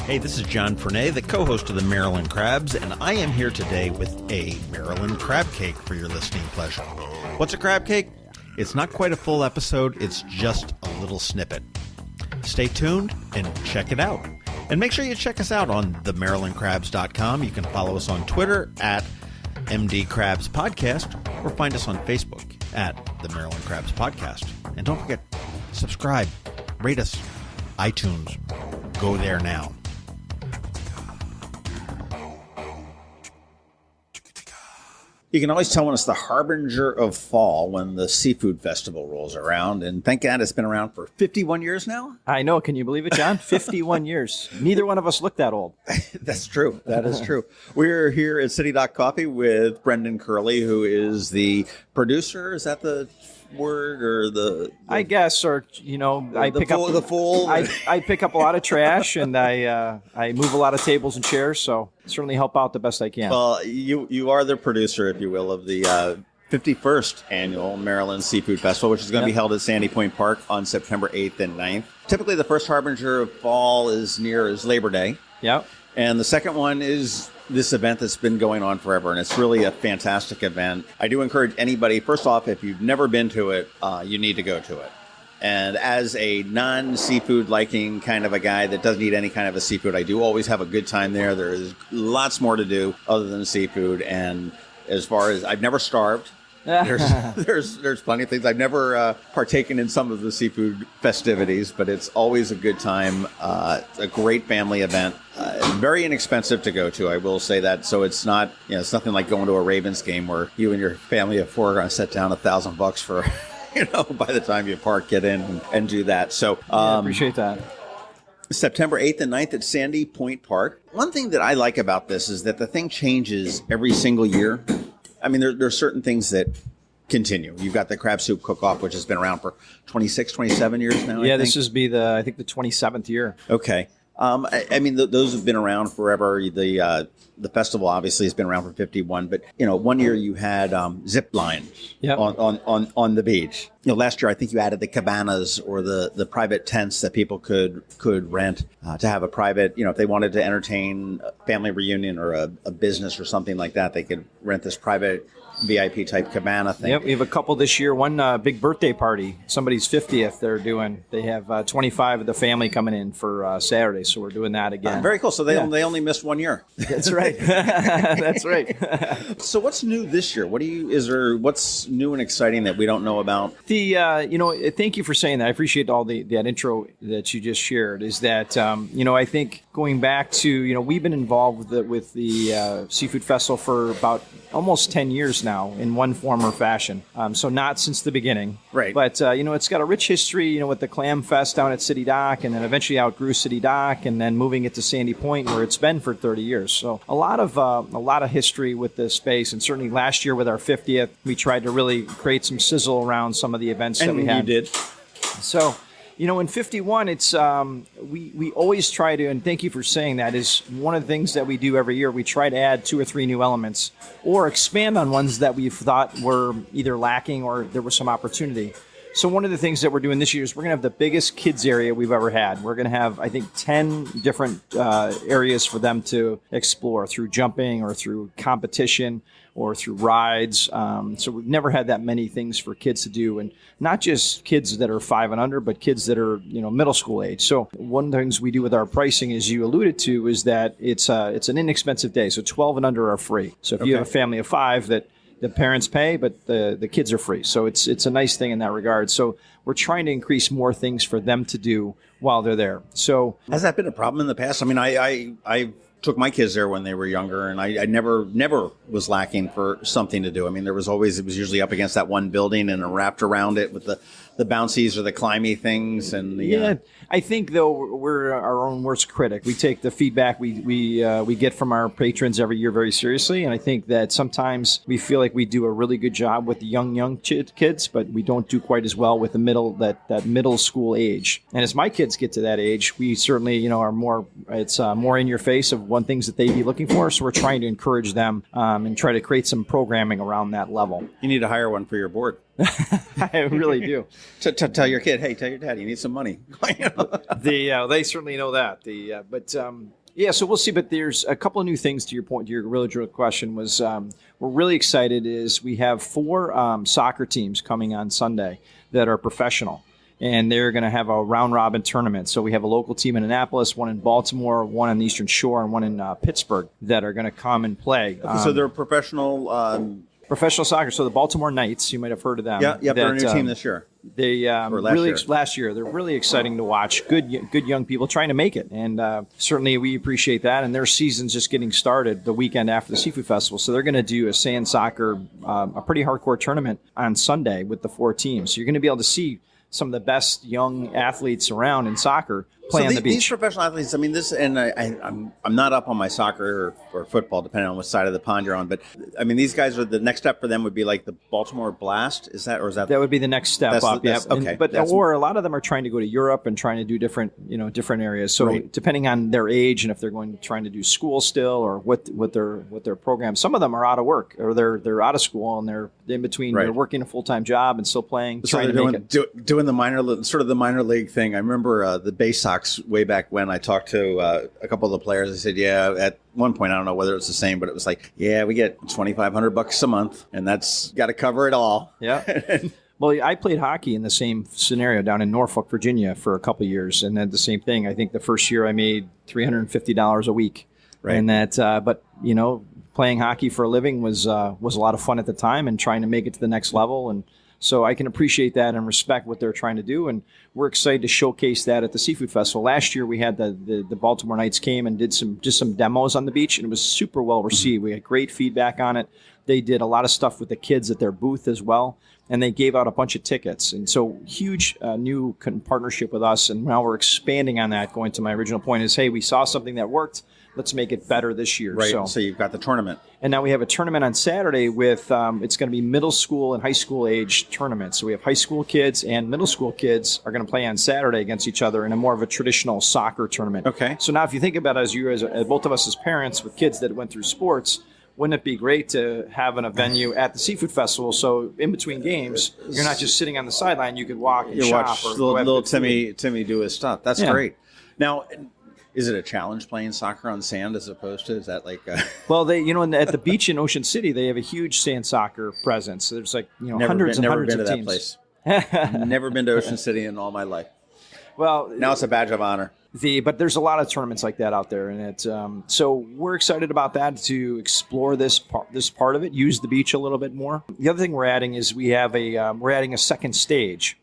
Hey, this is John Fernay, the co-host of the Maryland Crabs, and I am here today with a Maryland Crabcake for your listening pleasure. What's a crabcake? It's not quite a full episode, it's just a little snippet. Stay tuned and check it out. And make sure you check us out on themarylandcrabs.com. You can follow us on Twitter at MD Crabs Podcast, or find us on Facebook at the Maryland Crabs Podcast. And don't forget, subscribe, rate us, iTunes. Go there now. You can always tell when it's the harbinger of fall when the seafood festival rolls around. And thank God it's been around for 51 years now. I know. Can you believe it, John? 51 years. Neither one of us look that old. That's true. That is true. We're here at City Dock Coffee with Brendan Curley, who is the producer. Is that the word, or the I guess, or I pick up the fool. I pick up a lot of trash, and I move a lot of tables and chairs, so certainly help out the best I can. Well, you are the producer, if you will, of the 51st annual Maryland Seafood Festival, which is going to be held at Sandy Point Park on September 8th and 9th. Typically, the first harbinger of fall is Labor Day. Yep. And the second one is this event that's been going on forever, and it's really a fantastic event. I do encourage anybody, first off, if you've never been to it, you need to go to it. And as a non-seafood liking kind of a guy that doesn't eat any kind of a seafood, I do always have a good time there. There is lots more to do other than seafood. And as far as I've never starved, there's plenty of things. I've never partaken in some of the seafood festivities, but it's always a good time. It's a great family event. Very inexpensive to go to, I will say that. So it's not, it's nothing like going to a Ravens game where you and your family of four are going to set down $1,000 for, by the time you get in and do that. So I appreciate that. September 8th and 9th at Sandy Point Park. One thing that I like about this is that the thing changes every single year. I mean, there are certain things that continue. You've got the crab soup cook-off, which has been around for 26, 27 years now, Yeah, this is the 27th year. Okay. I mean, those have been around forever. The festival obviously has been around for 51, but one year you had zip lines on the beach. Last year I think you added the cabanas or the private tents that people could rent to have a private. If they wanted to entertain a family reunion or a business or something like that, they could rent this private VIP type cabana thing. Yep, we have a couple this year. One big birthday party, somebody's 50th. They have 25 of the family coming in for Saturday, so we're doing that again. Very cool. So they only missed 1 year. That's right. That's right. So what's new this year? What's new and exciting that we don't know about? Thank you for saying that. I appreciate all that intro that you just shared. Is that I think going back to we've been involved with the Seafood Festival for about almost 10 years now in one form or fashion. So not since the beginning. Right. But, it's got a rich history, with the Clam Fest down at City Dock, and then eventually outgrew City Dock, and then moving it to Sandy Point where it's been for 30 years. So a lot of history with this space. And certainly last year with our 50th, we tried to really create some sizzle around some of the events that we had. And you did. So, in 51, it's we always try to, and thank you for saying that, is one of the things that we do every year. We try to add 2 or 3 new elements or expand on ones that we've thought were either lacking or there was some opportunity. So one of the things that we're doing this year is we're going to have the biggest kids area we've ever had. We're going to have, I think, 10 different areas for them to explore through jumping or through competition or through rides. So we've never had that many things for kids to do, and not just kids that are 5 and under, but kids that are middle school age. So one of the things we do with our pricing, as you alluded to, is that it's an inexpensive day. So 12 and under are free. So if you have a family of 5 that the parents pay, but the kids are free. So it's a nice thing in that regard. So we're trying to increase more things for them to do while they're there. So has that been a problem in the past? I mean, I took my kids there when they were younger, and I never was lacking for something to do. I mean, it was usually up against that one building and wrapped around it with the bouncies or the climby things. And I think though we're our own worst critic. We take the feedback we get from our patrons every year very seriously, and I think that sometimes we feel like we do a really good job with the young kids, but we don't do quite as well with the middle school age. And as my kids get to that age, we certainly, are more, it's more in your face of one things that they'd be looking for. So we're trying to encourage them and try to create some programming around that level. You need to hire one for your board. I really do. To tell your kid, hey, tell your dad you need some money. They certainly know that. Yeah, so we'll see. But there's a couple of new things to your point. To your really drill question was we're really excited is we have 4 soccer teams coming on Sunday that are professional. And they're going to have a round-robin tournament. So we have a local team in Annapolis, one in Baltimore, one on the Eastern Shore, and one in Pittsburgh that are going to come and play. Okay, so they're professional... Professional soccer. So the Baltimore Knights, you might have heard of them. Yeah, they're a new team this year. They or last year. They're really exciting to watch. Good young people trying to make it, and certainly we appreciate that. And their season's just getting started the weekend after the Seafood Festival, so they're going to do a sand soccer, a pretty hardcore tournament on Sunday with the 4 teams. So you're going to be able to see some of the best young athletes around in soccer play on the beach. These professional athletes, I mean, this, and I'm not up on my soccer or football, depending on which side of the pond you're on, but I mean, these guys are, the next step for them would be like the Baltimore Blast. Is that, or is that? That would be the next step up. Yeah. Okay. Or a lot of them are trying to go to Europe and trying to do different areas. So depending on their age and if they're trying to do school still or what their program. Some of them are out of work or they're out of school and they're in between. They're working a full-time job and still playing. So they're doing the minor league thing. I remember the Bay Sox way back when I talked to a couple of the players. I said, yeah, at one point, I don't know whether it's the same, but it was like, yeah, we get $2,500 a month and that's got to cover it all. Yeah. Well, I played hockey in the same scenario down in Norfolk, Virginia for a couple of years. And then the same thing. I think the first year I made $350 a week. Right. And that, but playing hockey for a living was a lot of fun at the time and trying to make it to the next level. And so I can appreciate that and respect what they're trying to do. And we're excited to showcase that at the Seafood Festival. Last year, we had the Baltimore Knights came and did some demos on the beach, and it was super well received. We had great feedback on it. They did a lot of stuff with the kids at their booth as well, and they gave out a bunch of tickets. And so huge new partnership with us, and now we're expanding on that. Going to my original point is, hey, we saw something that worked. Let's make it better this year. Right. So you've got the tournament. And now we have a tournament on Saturday with, it's going to be middle school and high school age tournaments. So we have high school kids and middle school kids are going to play on Saturday against each other in a more of a traditional soccer tournament. Okay. So now if you think about it, as both of us as parents with kids that went through sports, wouldn't it be great to have a venue at the Seafood Festival? So in between games, you're not just sitting on the sideline. You could walk and shop. Watch little Timmy do his stuff. That's great. Now, is it a challenge playing soccer on sand as opposed to, is that like Well, they at the beach in Ocean City, they have a huge sand soccer presence. There's like hundreds and hundreds of teams. Never been to that place. Never been to Ocean City in all my life. Well, now it's a badge of honor. But there's a lot of tournaments like that out there, and it's so we're excited about that to explore this part of it, use the beach a little bit more. The other thing we're adding is we're adding a second stage.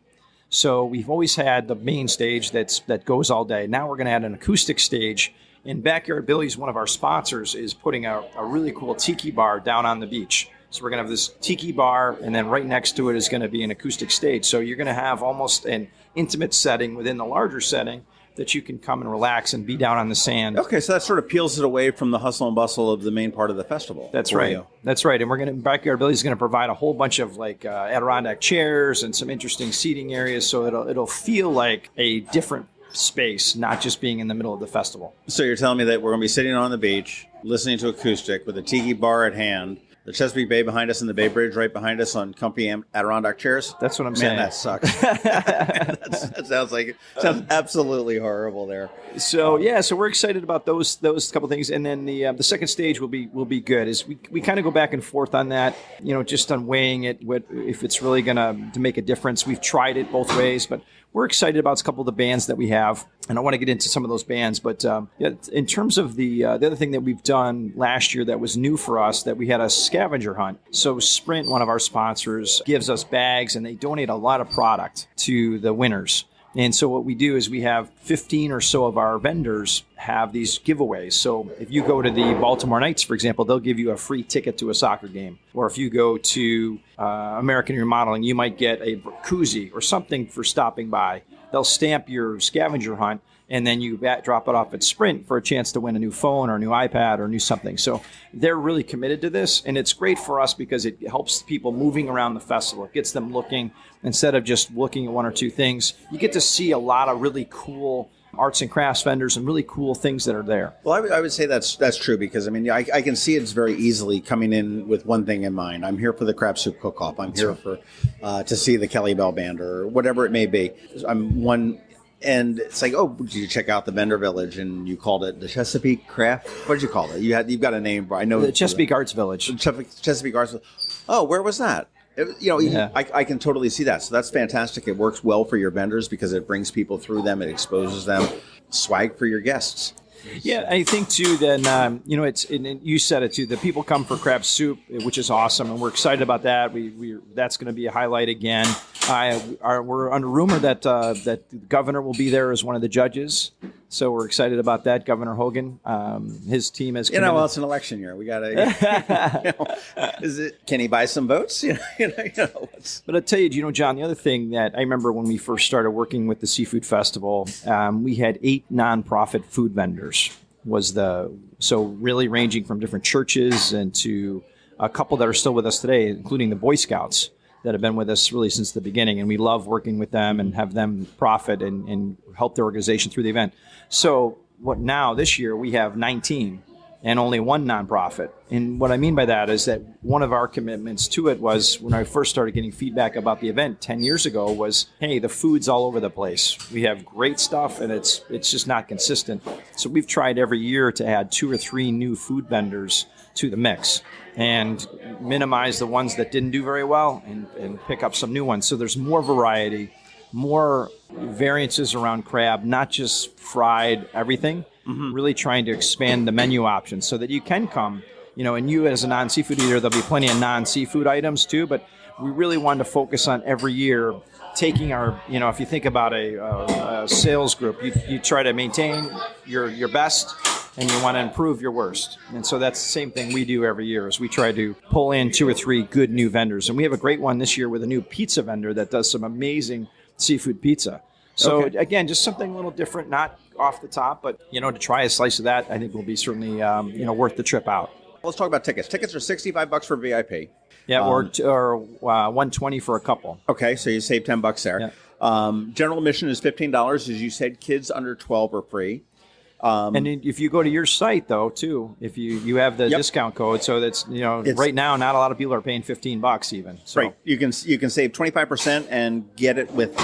So we've always had the main stage that goes all day. Now we're going to add an acoustic stage. And Backyard Billy's, one of our sponsors, is putting a really cool tiki bar down on the beach. So we're going to have this tiki bar, and then right next to it is going to be an acoustic stage. So you're going to have almost an intimate setting within the larger setting that you can come and relax and be down on the sand. Okay, so that sort of peels it away from the hustle and bustle of the main part of the festival. That's right. That's right. And Backyard Billy's going to provide a whole bunch of Adirondack chairs and some interesting seating areas, so it'll feel like a different space, not just being in the middle of the festival. So you're telling me that we're going to be sitting on the beach, listening to acoustic with a tiki bar at hand, the Chesapeake Bay behind us and the Bay Bridge right behind us on comfy Adirondack chairs? That's what I'm saying. Man, that sucks. That sounds absolutely horrible there. So so we're excited about those couple things, and then the second stage will be good. Is we kind of go back and forth on that, just on weighing it, if it's really going to make a difference. We've tried it both ways, but we're excited about a couple of the bands that we have, and I want to get into some of those bands. But in terms of the other thing that we've done last year that was new for us, that we had a scavenger hunt. So Sprint, one of our sponsors, gives us bags, and they donate a lot of product to the winners. And so what we do is we have 15 or so of our vendors have these giveaways. So if you go to the Baltimore Knights, for example, they'll give you a free ticket to a soccer game. Or if you go to American Remodeling, you might get a koozie or something for stopping by. they'll stamp your scavenger hunt, and then you drop it off at Sprint for a chance to win a new phone or a new iPad or new something. So they're really committed to this, and it's great for us because it helps people moving around the festival. It gets them looking, instead of just looking at one or two things. You get to see a lot of really cool arts and crafts vendors and really cool things that are there. Well, I would say that's true because, I mean, I can see it's very easily coming in with one thing in mind. I'm here for the crab soup cook-off. I'm here for to see the Kelly Bell Band or whatever it may be. And it's like, oh, did you check out the vendor village? And you called it the Chesapeake Craft. What did you call it? You've got a name. I know the Chesapeake Arts Village. Chesapeake Arts Village. Oh, where was that? I can totally see that. So that's fantastic. It works well for your vendors because it brings people through them. It exposes them. Swag for your guests. Yeah, I think too. Then you said it too. The people come for crab soup, which is awesome, and we're excited about that. That's going to be a highlight again. We're under rumor that the governor will be there as one of the judges, so we're excited about that. Governor Hogan, his team has. Well, it's an election year. We got to. Can he buy some votes? But I tell you, John, the other thing that I remember when we first started working with the Seafood Festival, we had 8 nonprofit food vendors. So really ranging from different churches and to a couple that are still with us today, including the Boy Scouts that have been with us really since the beginning. And we love working with them and have them profit and help their organization through the event. So this year we have 19 and only 1 nonprofit. And what I mean by that is that one of our commitments to it was when I first started getting feedback about the event 10 years ago was, hey, the food's all over the place. We have great stuff and it's just not consistent. So we've tried every year to add 2 or 3 new food vendors to the mix and minimize the ones that didn't do very well and pick up some new ones. So there's more variety, more variances around crab, not just fried everything. Really trying to expand the menu options so that you can come, and you as a non-seafood eater, there'll be plenty of non-seafood items too, but we really wanted to focus on every year taking our, if you think about a sales group, you try to maintain your best and you want to improve your worst. And so that's the same thing we do every year is we try to pull in 2 or 3 good new vendors. And we have a great one this year with a new pizza vendor that does some amazing seafood pizza. So again, just something a little different, not off the top, but to try a slice of that, I think will be certainly worth the trip out. Let's talk about tickets. Tickets are $65 for VIP. Yeah, or $120 for a couple. Okay, so you save $10 there. Yeah. General admission is $15, as you said. Kids under 12 are free. And if you go to your site, though, too, if you have the discount code, so that's right now, not a lot of people are paying $15 even. So. Right, you can save 25% and get it with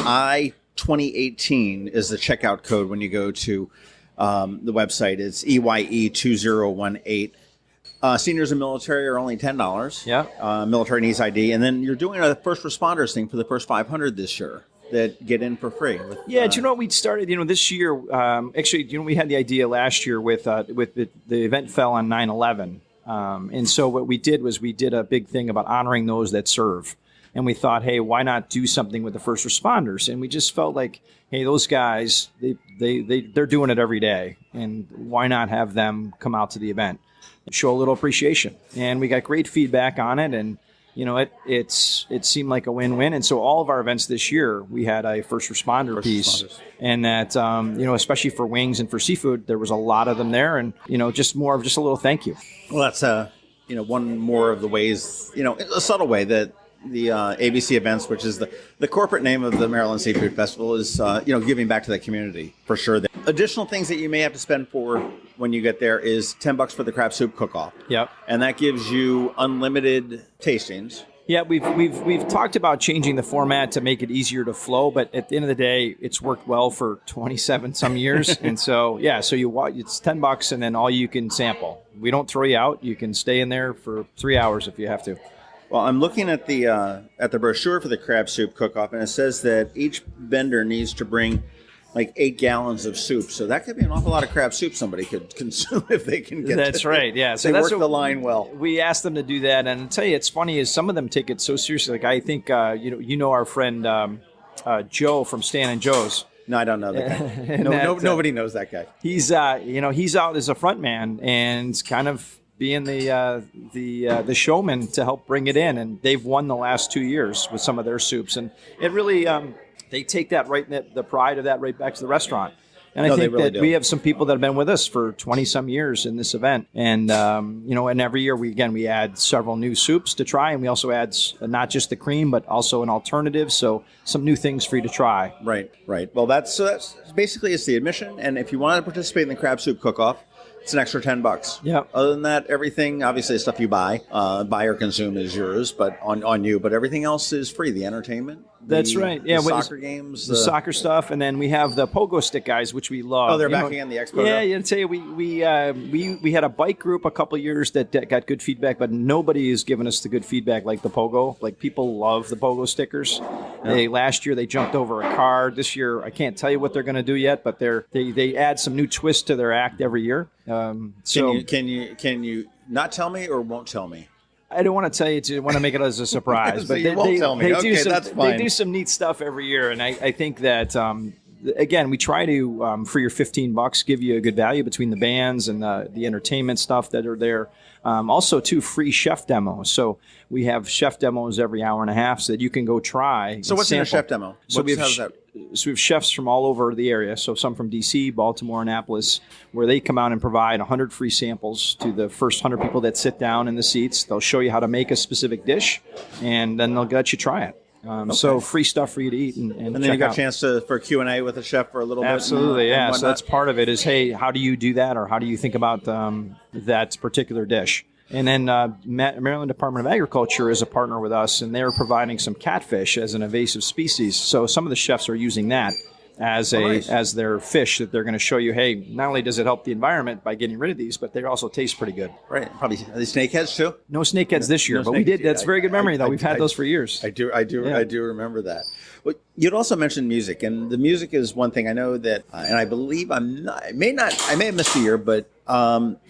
2018 is the checkout code when you go to the website. It's EYE2018. Seniors and military are only $10. Yeah. Military needs ID. And then you're doing a first responders thing for the first 500 this year that get in for free. Do you know what we started? This year, actually, we had the idea last year with the event fell on 9/11. And so what we did was we did a big thing about honoring those that serve. And we thought, hey, why not do something with the first responders? And we just felt like, hey, those guys, they're doing it every day. And why not have them come out to the event and show a little appreciation? And we got great feedback on it. And, it seemed like a win-win. And so all of our events this year, we had a first responder piece. And that, especially for wings and for seafood, there was a lot of them there. And, just a little thank you. Well, that's, one more of the ways, a subtle way that the ABC events, which is the corporate name of the Maryland Seafood Festival, is giving back to the community for sure. The additional things that you may have to spend for when you get there is $10 for the crab soup cook-off. Yep, and that gives you unlimited tastings. Yeah, we've talked about changing the format to make it easier to flow, but at the end of the day, it's worked well for 27 some years, and so it's $10 and then all you can sample. We don't throw you out. You can stay in there for 3 hours if you have to. Well, I'm looking at the brochure for the crab soup cook-off, and it says that each vendor needs to bring like 8 gallons of soup. So that could be an awful lot of crab soup somebody could consume if they can get That's right, yeah. So they work the line well. We asked them to do that, and I'll tell you, it's funny is some of them take it so seriously. Like I think, our friend Joe from Stan and Joe's. No, I don't know that guy. Nobody knows that guy. He's out as a front man and kind of being the showman to help bring it in, and they've won the last 2 years with some of their soups, and it really they take that the pride of that right back to the restaurant. And No, I they think really that do. we have some people that have been with us for 20-some years in this event. And, and every year we add several new soups to try. And we also add not just the cream, but also an alternative. So some new things for you to try. Right. Well, that's basically it's the admission. And if you want to participate in the crab soup cook-off, it's an extra $10. Yep. Other than that, everything, obviously, the stuff you buy or consume is yours, but on you. But everything else is free. The entertainment. That's right. Yeah, the soccer games. The soccer stuff. And then we have the pogo stick guys, which we love. Oh, they're back again, the expo. Yeah, I'd say we had a bike group a couple of years that got good feedback, but nobody has given us the good feedback like the pogo. Like, people love the pogo stickers. Yeah. Last year they jumped over a car. This year I can't tell you what they're going to do yet, but they add some new twists to their act every year. Can you not tell me or won't tell me? I don't want to tell you. I want to make it as a surprise, So but you won't tell me. Okay, that's fine. They do some neat stuff every year, and I think that again, we try to for your $15 give you a good value between the bands and the entertainment stuff that are there. Also, too, free chef demos. So we have chef demos every hour and a half so that you can go try. So what's in a chef demo? So we have chefs from all over the area. So some from D.C., Baltimore, Annapolis, where they come out and provide 100 free samples to the first 100 people that sit down in the seats. They'll show you how to make a specific dish, and then they'll let you try it. So free stuff for you to eat and then you got a chance for Q&A with the chef for a little bit. Absolutely, yeah. So that's part of it is, hey, how do you do that, or how do you think about that particular dish? And then Maryland Department of Agriculture is a partner with us, and they're providing some catfish as an invasive species. So some of the chefs are using that as as their fish that they're going to show you, hey, not only does it help the environment by getting rid of these, but they also taste pretty good. Right. Probably are they snakeheads too? No snakeheads this year, but we did. That's very good memory, though. We've had those for years. I do remember that. Well, you'd also mentioned music, and the music is one thing I know that, and I believe I may have missed a year, but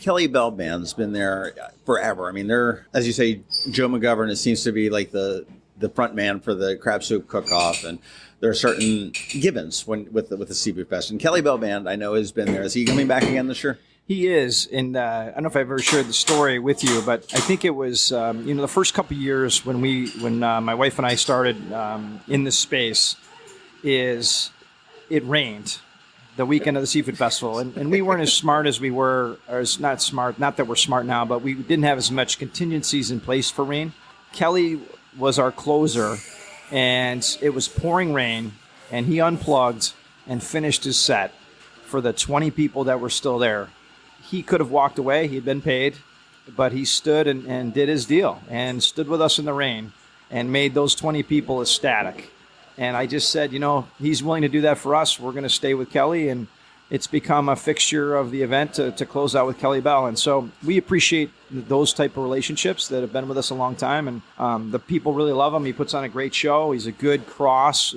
Kelly Bell Band's been there forever. I mean, they're, as you say, Joe McGovern. It seems to be like the front man for the crab soup cook-off, and there are certain givens with the Seafood Fest. And Kelly Bell Band, I know, has been there. Is he coming back again this year? He is, and I don't know if I've ever shared the story with you, but I think it was the first couple of years when my wife and I started in this space, it rained the weekend of the Seafood Festival, and we weren't as smart as we were, or as not smart. Not that we're smart now, but we didn't have as much contingencies in place for rain. Kelly was our closer, and it was pouring rain, and he unplugged and finished his set for the 20 people that were still there. He could have walked away. He had been paid, but he stood and did his deal and stood with us in the rain and made those 20 people ecstatic. And I just said, he's willing to do that for us. We're going to stay with Kelly, and it's become a fixture of the event to close out with Kelly Bell. And so we appreciate those type of relationships that have been with us a long time. And the people really love him. He puts on a great show. He's a good cross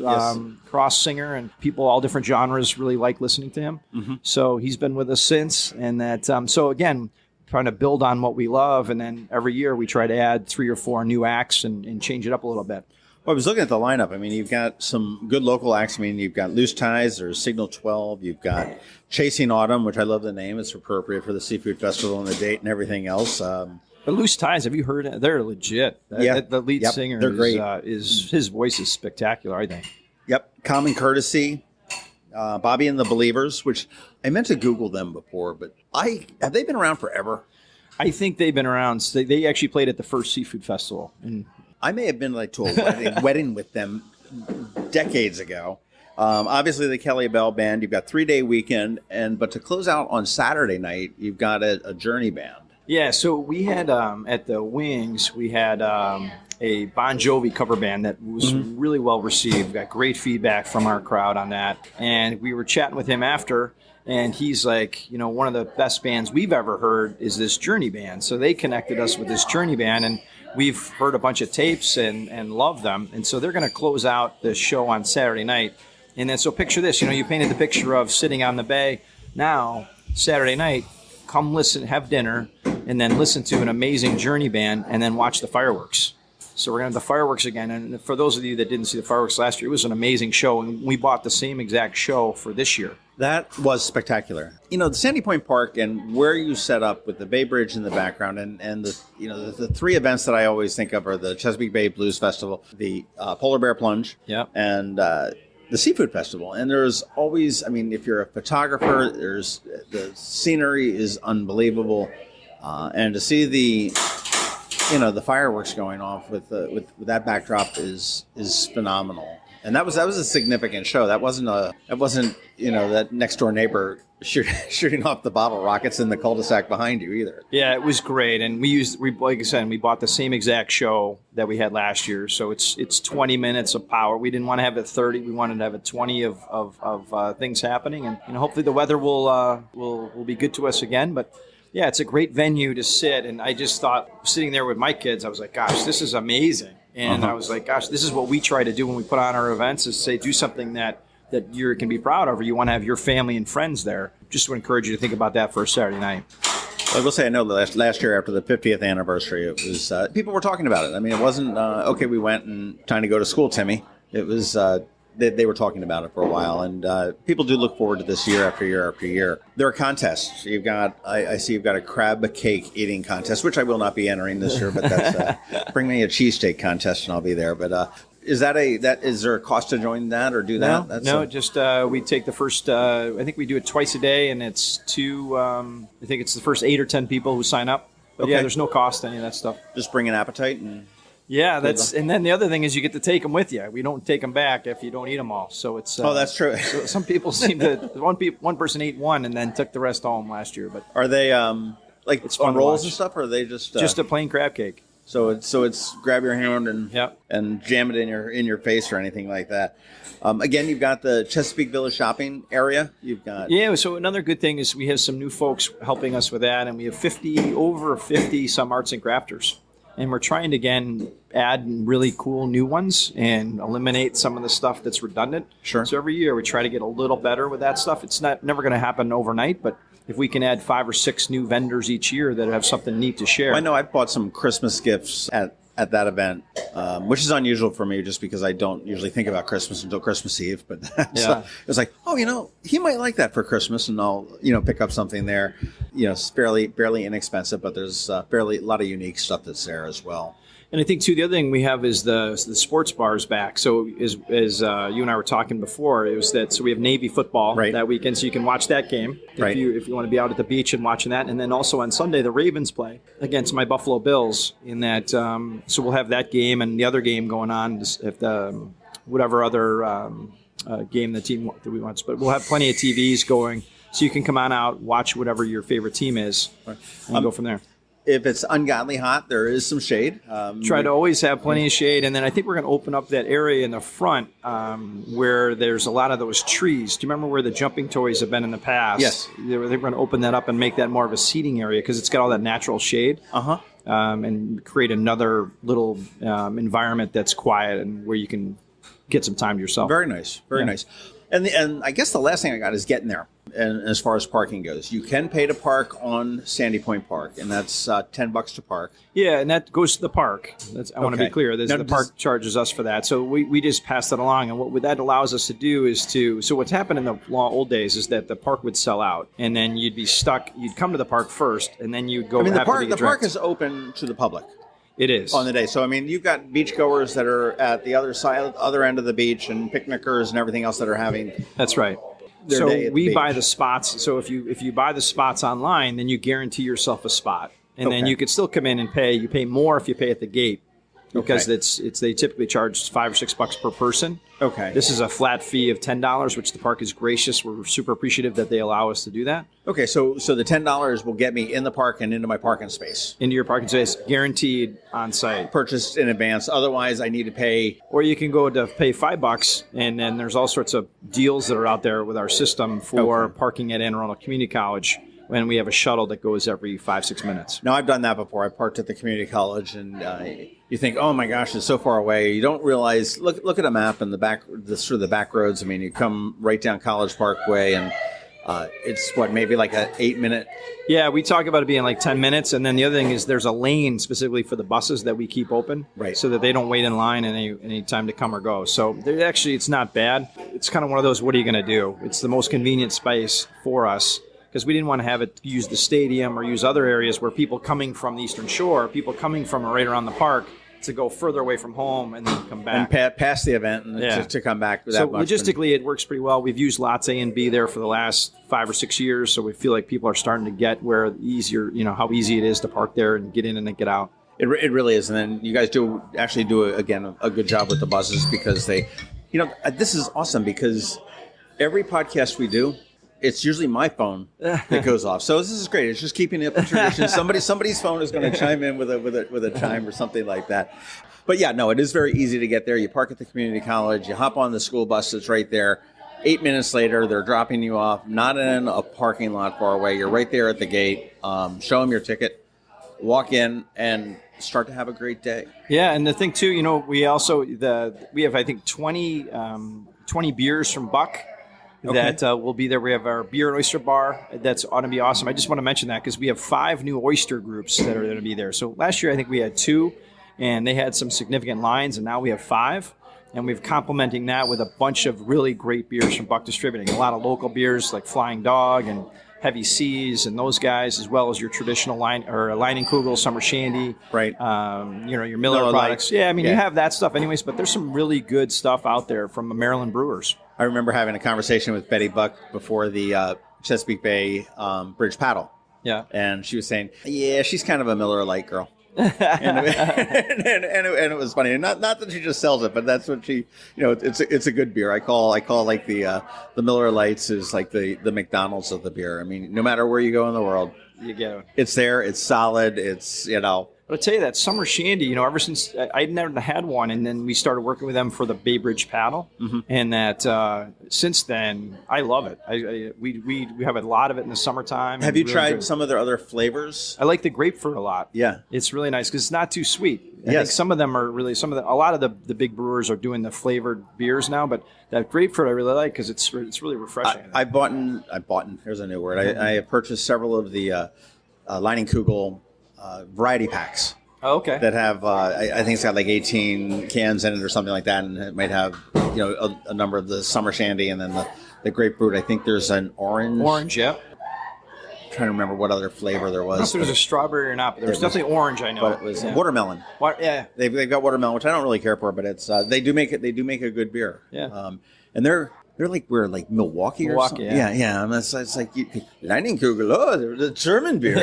singer, and people, all different genres, really like listening to him. Mm-hmm. So he's been with us since. And that, so again, trying to build on what we love. And then every year we try to add 3 or 4 new acts and change it up a little bit. Well, I was looking at the lineup. I mean, you've got some good local acts. I mean, you've got Loose Ties, there's Signal 12, you've got Chasing Autumn, which I love the name. It's appropriate for the Seafood Festival and the date and everything else. But Loose Ties, have you heard it? They're legit. The lead singer, they're great. His voice is spectacular, I think. Yep. Common Courtesy, Bobby and the Believers, which I meant to Google them before, but have they been around forever? I think they've been around. They actually played at the first Seafood Festival, and I may have been to a wedding with them decades ago. Obviously, the Kelly Bell Band. You've got 3-day weekend, but to close out on Saturday night, you've got a Journey Band. Yeah, so we had at the Wings, we had a Bon Jovi cover band that was really well received. Got great feedback from our crowd on that, and we were chatting with him after. And he's like, one of the best bands we've ever heard is this Journey Band. So they connected us with this Journey Band, and we've heard a bunch of tapes and love them. And so they're going to close out the show on Saturday night. And then so picture this, you painted the picture of sitting on the bay. Now, Saturday night, come listen, have dinner, and then listen to an amazing Journey Band, and then watch the fireworks. So we're going to have the fireworks again. And for those of you that didn't see the fireworks last year, it was an amazing show. And we bought the same exact show for this year. That was spectacular. The Sandy Point Park and where you set up with the Bay Bridge in the background and the 3 events that I always think of are the Chesapeake Bay Blues Festival, the Polar Bear Plunge, yep, and the the seafood festival. And there's always, I mean, if you're a photographer, the scenery is unbelievable. And to see the fireworks going off with that backdrop is phenomenal. And that was a significant show. That wasn't that next door neighbor shooting off the bottle rockets in the cul-de-sac behind you either. Yeah, it was great. And we like I said, we bought the same exact show that we had last year. So it's 20 minutes of power. We didn't want to have it 30. We wanted to have it 20 of things happening. And hopefully the weather will be good to us again. But yeah, it's a great venue to sit. And I just thought, sitting there with my kids, I was like, gosh, this is amazing. And I was like, gosh, this is what we try to do when we put on our events, is say, do something that you can be proud of, or you want to have your family and friends there. Just to encourage you to think about that for a Saturday night. I will say, I know last year after the 50th anniversary, it was people were talking about it. I mean, it wasn't, okay, we went and time to go to school, Timmy. It was, they were talking about it for a while, and people do look forward to this year after year after year. There are contests. You've got, I see you've got a crab cake eating contest, which I will not be entering this year, but that's, bring me a cheesesteak contest and I'll be there. But is there a cost to join that or do that? No, just we take the first, I think we do it twice a day, and it's I think it's the first 8 or 10 people who sign up. But yeah, there's no cost to any of that stuff. Just bring an appetite and... Yeah, and then the other thing is you get to take them with you. We don't take them back if you don't eat them all. So it's that's true. So some people seem to one person ate one and then took the rest home last year. But are they like it's on rolls and stuff, or are they just a plain crab cake? So it's grab your hand and jam it in your face or anything like that. Again, you've got the Chesapeake Village shopping area. You've got So another good thing is we have some new folks helping us with that, and we have over 50 some arts and crafters. And we're trying to, again, add really cool new ones and eliminate some of the stuff that's redundant. Sure. So every year we try to get a little better with that stuff. It's never going to happen overnight, but if we can add 5 or 6 new vendors each year that have something neat to share. Well, I know I've bought some Christmas gifts at that event, which is unusual for me just because I don't usually think about Christmas until Christmas Eve. But it was like, he might like that for Christmas, and I'll, pick up something there. It's fairly inexpensive, but there's a lot of unique stuff that's there as well. And I think, too, the other thing we have is the sports bars back. So as you and I were talking before, it was so we have Navy football that weekend, so you can watch that game if you want to be out at the beach and watching that. And then also on Sunday, the Ravens play against my Buffalo Bills in that. So we'll have that game and the other game going on if whatever other game the team that we watch. But we'll have plenty of TVs going, so you can come on out, watch whatever your favorite team is, and go from there. If it's ungodly hot, there is some shade. Try to always have plenty of shade. And then I think we're going to open up that area in the front where there's a lot of those trees. Do you remember where the jumping toys have been in the past? Yes. They're going to open that up and make that more of a seating area because it's got all that natural shade. And create another little environment that's quiet and where you can get some time to yourself. Very nice. Very nice. And I guess the last thing I got is getting there. And as far as parking goes, you can pay to park on Sandy Point Park, and that's $10 to park. Yeah, and that goes to the park. I want to be clear. The park charges us for that, so we just pass that along. And what that allows us to do is so what's happened in the old days is that the park would sell out, and then you'd be stuck. You'd come to the park first, and then you'd go. The park is open to the public. It is on the day. So you've got beachgoers that are at the other end of the beach, and picnickers and everything else that are having. That's right. So we buy the spots. So if you buy the spots online, then you guarantee yourself a spot, and then you could still come in and pay. You pay more if you pay at the gate because they typically charge $5 or $6 per person. Okay. This is a flat fee of $10, which the park is gracious. We're super appreciative that they allow us to do that. Okay, so the $10 will get me in the park and into my parking space. Into your parking space, guaranteed on site. Purchased in advance. Otherwise, I need to pay. Or you can go to pay $5, and then there's all sorts of deals that are out there with our system for parking at Anne Arundel Community College. When we have a shuttle that goes every 5-6 minutes. Now, I've done that before. I parked at the community college, and you think, oh my gosh, it's so far away. You don't realize. Look at a map and the back roads. I mean, you come right down College Parkway, and it's maybe like an 8-minute. Yeah, we talk about it being like 10 minutes, and then the other thing is there's a lane specifically for the buses that we keep open, so that they don't wait in line any time to come or go. So it's not bad. It's kind of one of those. What are you going to do? It's the most convenient space for us. Because we didn't want to have it use the stadium or use other areas where people coming from the Eastern Shore, people coming from right around the park to go further away from home and then come back. And past the event and to come back with so that much. Logistically, it works pretty well. We've used lots A and B there for the last 5 or 6 years, so we feel like people are starting to get where easier, how easy it is to park there and get in and then get out. It really is. And then you guys do a good job with the buses because they, this is awesome because every podcast we do, it's usually my phone that goes off. So this is great. It's just keeping up the tradition. Somebody's phone is going to chime in with a chime or something like that. But yeah, no, it is very easy to get there. You park at the community college. You hop on the school bus that's right there. 8 minutes later, they're dropping you off, not in a parking lot far away. You're right there at the gate. Show them your ticket, walk in, and start to have a great day. Yeah, and the thing too, we have I think 20 beers from Buck. Okay. That will be there. We have our beer and oyster bar. That's ought to be awesome. I just want to mention that because we have 5 new oyster groups that are going to be there. So last year I think we had 2, and they had some significant lines, and now we have 5. And we're complementing that with a bunch of really great beers from Buck Distributing. A lot of local beers like Flying Dog and Heavy Seas and those guys, as well as your traditional Leinenkugel, Summer Shandy. Right. Your Miller products. You have that stuff anyways, but there's some really good stuff out there from Maryland brewers. I remember having a conversation with Betty Buck before the Chesapeake Bay Bridge Paddle. Yeah. And she was saying, yeah, she's kind of a Miller Lite girl. and it was funny. And not that she just sells it, but that's what she, it's a good beer. I call like the Miller Lights is like the McDonald's of the beer. I mean, no matter where you go in the world, you get it. It's there. It's solid. It's, But I'll tell you that Summer Shandy, ever since I'd never had one, and then we started working with them for the Bay Bridge Paddle, and that since then I love it. We have a lot of it in the summertime. Have you tried some of their other flavors? I like the grapefruit a lot. Yeah, it's really nice because it's not too sweet. I think some of them are really a lot of the big brewers are doing the flavored beers now, but that grapefruit I really like because it's really refreshing. I bought in. Here's a new word. I have purchased several of the Leinenkugel variety packs. Oh, okay. That have, I think it's got like 18 cans in it or something like that, and it might have, a number of the Summer Shandy and then the grapefruit. I think there's an orange. Orange, yep. I'm trying to remember what other flavor there was. I don't know if there was a strawberry or not, but there was definitely orange. I know, but it was watermelon. Yeah, they've got watermelon, which I don't really care for, but it's they do make a good beer. Yeah, and they're like Milwaukee or something. Yeah. And it's like Leinenkugel. They're the German beer.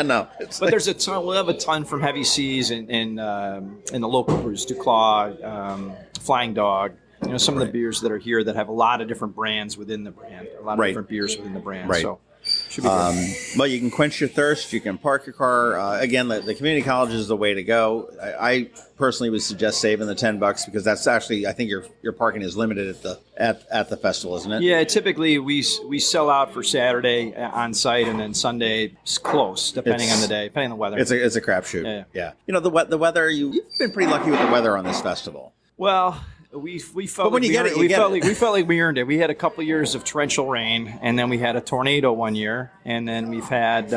No. But there's a ton. We'll have a ton from Heavy Seas and the local brews, Duclaw, Flying Dog. Some of the beers that are here that have a lot of different brands within the brand. A lot of different beers within the brand. Right. So should be good. Well, you can quench your thirst. You can park your car. Again, the community college is the way to go. I personally would suggest saving the $10 because that's actually, I think your parking is limited at the festival, isn't it? Yeah, typically we sell out for Saturday on site, and then Sunday is close, depending on the day, depending on the weather. It's a crapshoot. Yeah. The weather. You've been pretty lucky with the weather on this festival. Well. We felt but when like we felt like we earned it. We had a couple of years of torrential rain, and then we had a tornado one year, and then we've had.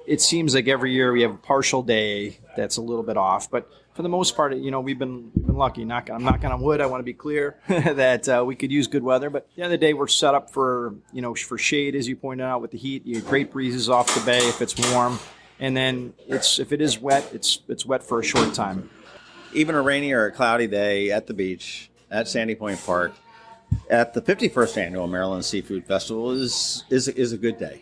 It seems like every year we have a partial day that's a little bit off, but for the most part, we've been lucky. I'm knocking on wood. I want to be clear that we could use good weather, but at the end of the day, we're set up for for shade, as you pointed out, with the heat. You get great breezes off the bay if it's warm, and then if it is wet, it's wet for a short time. Even a rainy or a cloudy day at the beach, at Sandy Point Park, at the 51st Annual Maryland Seafood Festival is a good day.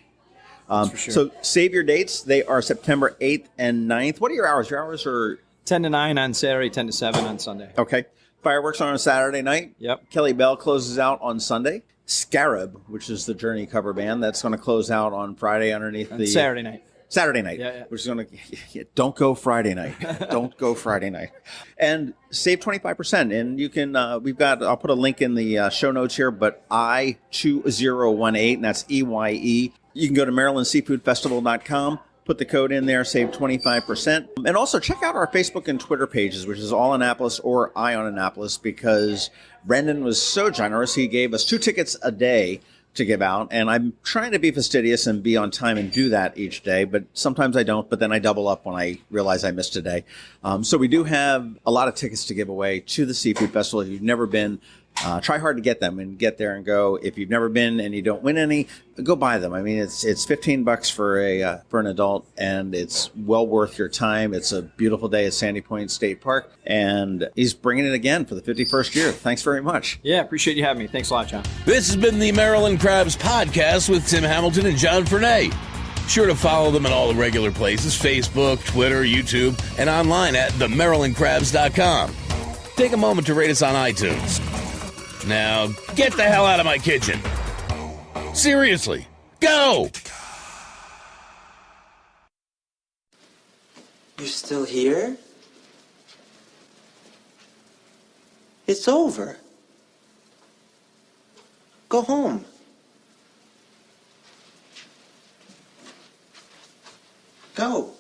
For sure. So save your dates. They are September 8th and 9th. What are your hours? Your hours are 10 to 9 on Saturday, 10 to 7 on Sunday. Okay. Fireworks on a Saturday night. Yep. Kelly Bell closes out on Sunday. Scarab, which is the Journey cover band, that's going to close out on Friday underneath the Saturday night. Saturday night, which is going to don't go Friday night. Don't go Friday night, and save 25%. And you can I'll put a link in the show notes here, but I2018, and that's EYE. You can go to MarylandSeafoodFestival.com. Put the code in there, save 25%. And also check out our Facebook and Twitter pages, which is All Annapolis or Eye on Annapolis, because Brendan was so generous. He gave us 2 tickets a day to give out, and I'm trying to be fastidious and be on time and do that each day, but sometimes I don't, but then I double up when I realize I missed a day. So we do have a lot of tickets to give away to the Seafood Festival. If you've never been, try hard to get them and get there and go. If you've never been and you don't win any, go buy them. I mean, it's $15 for an adult, and it's well worth your time. It's a beautiful day at Sandy Point State Park, and he's bringing it again for the 51st year. Thanks very much. Yeah, appreciate you having me. Thanks a lot, John. This has been the Maryland Crabs podcast with Tim Hamilton and John Fernay. Sure to follow them at all the regular places: Facebook, Twitter, YouTube, and online at themarylandcrabs.com. Take a moment to rate us on iTunes. Now, get the hell out of my kitchen. Seriously, go! You're still here? It's over. Go home. Go.